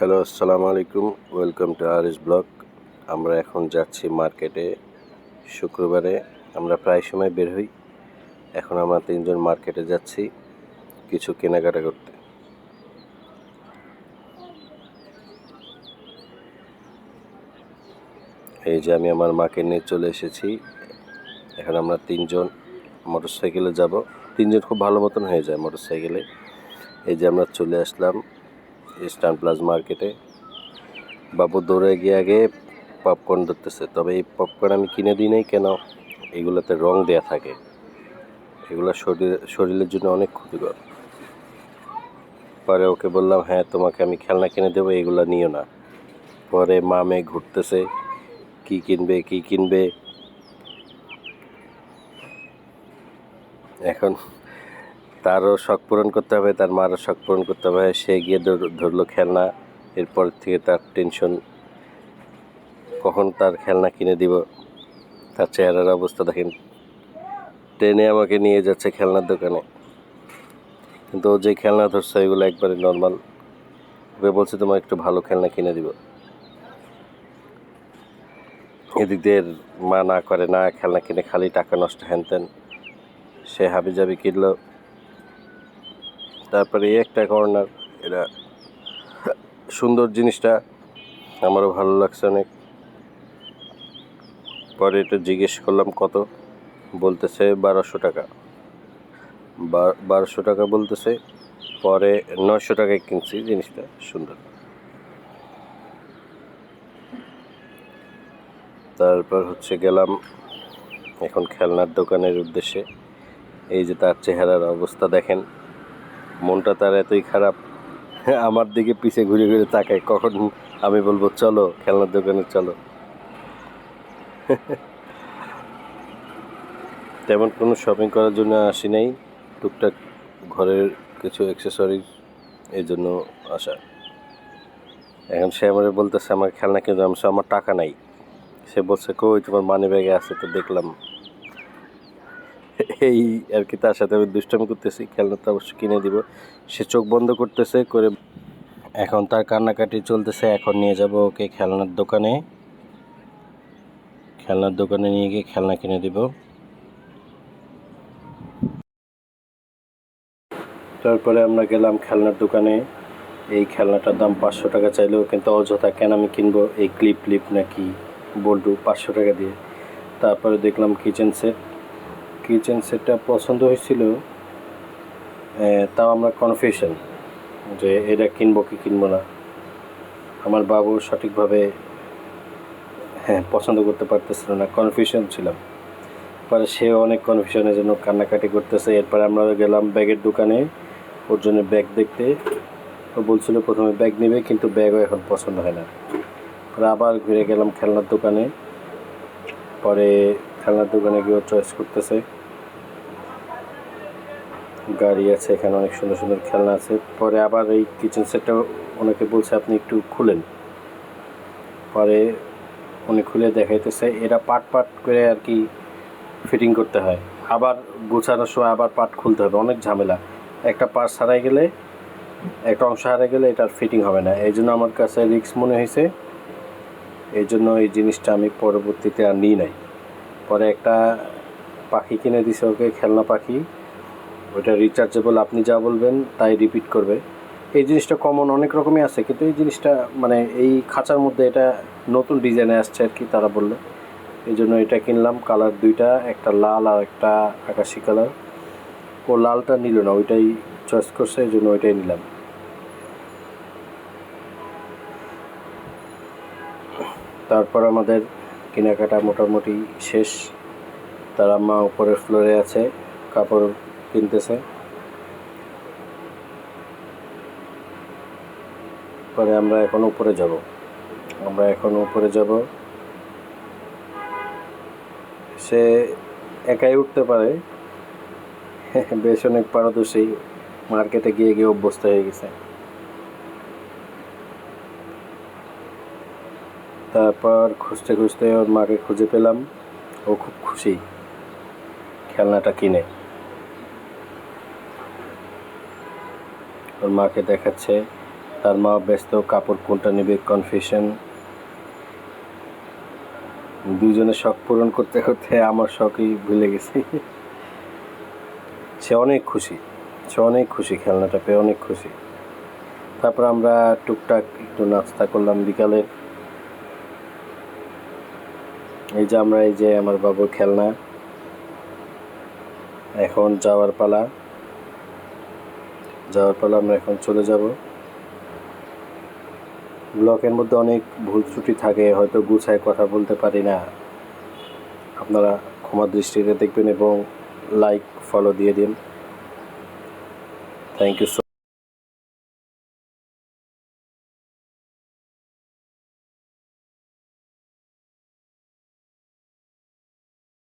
Hello, আসসালামু আলাইকুম। Welcome to RS blog. আমরা এখন যাচ্ছি মার্কেটে। শুক্রবারে আমরা প্রায় সময় বের হই। এখন আমরা ৩ জন মার্কেটে যাচ্ছি কিছু কেনাকাটা করতে। এই যে আমি আমার মাকে নিয়ে চলে এসেছি। এখন আমরা ৩ জন মোটরসাইকেলে যাব। ৩ জন খুব ভালো মতন হয়ে যায় মোটরসাইকেলে। এই যে আমরা চলে আসলাম ইস্টার্ন প্লাজা মার্কেটে। বাবু দৌড়ে গিয়ে আগে পপকর্ন ধরতেছে, তবে এই পপকর্ন আমি কিনে দিই নাই। কেন? এগুলোতে রং দেয়া থাকে, এগুলো শরীরের জন্য অনেক ক্ষতিকর। পরে ওকে বললাম, হ্যাঁ তোমাকে আমি খেলনা কিনে দেবো, এগুলো নিও না। পরে মা মেয়ে ঘুরতেছে, কি কিনবে। এখন তারও শখ পূরণ করতে হবে, তার মারও শখ পূরণ করতে হবে। সে গিয়ে ধরলো খেলনা। এরপর থেকে তার টেনশন, কখন তার খেলনা কিনে দিব। তার চেহারার অবস্থা দেখেন, টেনে আমাকে নিয়ে যাচ্ছে খেলনার দোকানে। কিন্তু ও যে খেলনা ধরছে এগুলো একবারে নর্মাল। ওকে বলছে তোমার একটু ভালো খেলনা কিনে দিব। এদিক দিয়ে মা না করে না, খেলনা কিনে খালি টাকা নষ্ট, হ্যানত্যান। সে হাবিজাবি কিনলো। তারপরে এই একটা কর্নার, এটা সুন্দর জিনিসটা আমারও ভালো লাগছে অনেক। পরে এটা জিজ্ঞেস করলাম কত, বলতেছে 1200 টাকা। 1200 টাকা বলতেছে। পরে 900 টাকায় কিনছি জিনিসটা, সুন্দর। তারপর গেলাম এখন খেলনার দোকানের উদ্দেশ্যে। এই যে তার চেহারার অবস্থা দেখেন, মনটা তার এতই খারাপ, আমার দিকে পিছে ঘুরে ঘুরে তাকায় কখন আমি বলবো চলো খেলনার দোকানে চলো। তেমন কোনো শপিং করার জন্য আসি নাই, টুকটাক ঘরের কিছু অ্যাক্সেসরিজ, এই জন্য আসা। এখন সে আমার বলতেছে আমার খেলনা কিনে দাও, আমার টাকা নাই। সে বলছে কই তোমার মানি ব্যাগে আছে, তো দেখলাম। এই আর কি, তার সাথে আমি দুষ্টামি করতেছি, খেলনা তো অবশ্যই কিনে দিব। সে চোখ বন্ধ করতেছে করে। এখন তার কান্নাকাটি চলতেছে। এখন নিয়ে যাব ওকে খেলনার দোকানে নিয়ে গিয়ে খেলনা কিনে দিব। তারপরে আমরা গেলাম খেলনার দোকানে। এই খেলনাটার দাম 500 টাকা চাইলেও কিন্তু অযথা, কেন আমি কিনবো এই ক্লিপ নাকি বল্টু 500 টাকা দিয়ে। তারপরে দেখলাম কিচেন সেটটা পছন্দ হয়েছিল। তাও আমরা কনফিউশন যে এটা কিনবো কি কিনবো না। আমার বাবু সঠিকভাবে পছন্দ করতে পারতেছিল না, কনফিউশন ছিলাম। পরে সে অনেক কনফিউশনের জন্য কান্নাকাটি করতেছে। এরপরে আমরা গেলাম ব্যাগের দোকানে ওর জন্য ব্যাগ দেখতে। ও বলছিল প্রথমে ব্যাগ নেবে, কিন্তু ব্যাগও এখন পছন্দ হয় না। পরে আবার ঘুরে গেলাম খেলনার দোকানে। পরে খেলনার দোকানে গিয়ে চয়েস করতেছে। গাড়ি আছে এখানে, অনেক সুন্দর সুন্দর খেলনা আছে। পরে আবার এই কিচেন সেটটা ওনাকে বলছে আপনি একটু খুলেন। পরে উনি খুলে দেখাইতেছে, এরা পাট করে আর কি ফিটিং করতে হয়, আবার গোছানোর সময় আবার পাট খুলতে হবে, অনেক ঝামেলা। একটা পার্টস হারাই গেলে, একটা অংশ হারাই গেলে এটার ফিটিং হবে না। এই জন্য আমার কাছে রিস্ক মনে হয়েছে, এই জন্য এই জিনিসটা আমি পরবর্তীতে আর নিই নাই। পরে একটা পাখি কিনে দিছে ওকে, খেলনা পাখি। ওটা রিচার্জেবল, আপনি যা বলবেন তাই রিপিট করবে। এই জিনিসটা কমন অনেক রকমই আছে, কিন্তু এই জিনিসটা মানে এই খাঁচার মধ্যে এটা নতুন ডিজাইনে আসছে আর কি, তারা বললো। এই জন্য এটা কিনলাম। কালার দুইটা, একটা লাল আর একটা আকাশি কালার। ও লালটা নিল না, ওইটাই চয়েস করছে, এই জন্য ওইটাই নিলাম। তারপর আমাদের কেনাকাটা মোটামুটি শেষ। তার আম্মা উপরের ফ্লোরে আছে, কাপড় কিনতেছে। পরে আমরা এখন উপরে যাব। সে একাই উঠতে পারে, বেশ অনেক পারদর্শী। মার্কেটে গিয়ে গিয়ে অভ্যস্ত হয়ে গেছে। তারপর খুঁজতে খুঁজতে ওর মাকে খুঁজে পেলাম। ও খুব খুশি খেলনাটা কিনে। ওর মাকে দেখাচ্ছে তার মা ব্যস্ত, কাপড় কোনটা নেবে কনফিউশন। দুজনের শখ পূরণ করতে করতে আমার শখই ভুলে গেছি। সে অনেক খুশি, খেলনাটা পেয়ে অনেক খুশি। তারপর আমরা টুকটাক একটু নাস্তা করলাম বিকালে। এই যে আমার বাবুর খেলনা। এখন যাওয়ার পালা, আমরা এখন চলে যাব। ব্লগের মধ্যে অনেক ভুল ত্রুটি থাকে, হয়তো গুছায় কথা বলতে পারি না, আপনারা ক্ষমা দৃষ্টিতে দেখবেন এবং লাইক ফলো দিয়ে দিন। Thank you so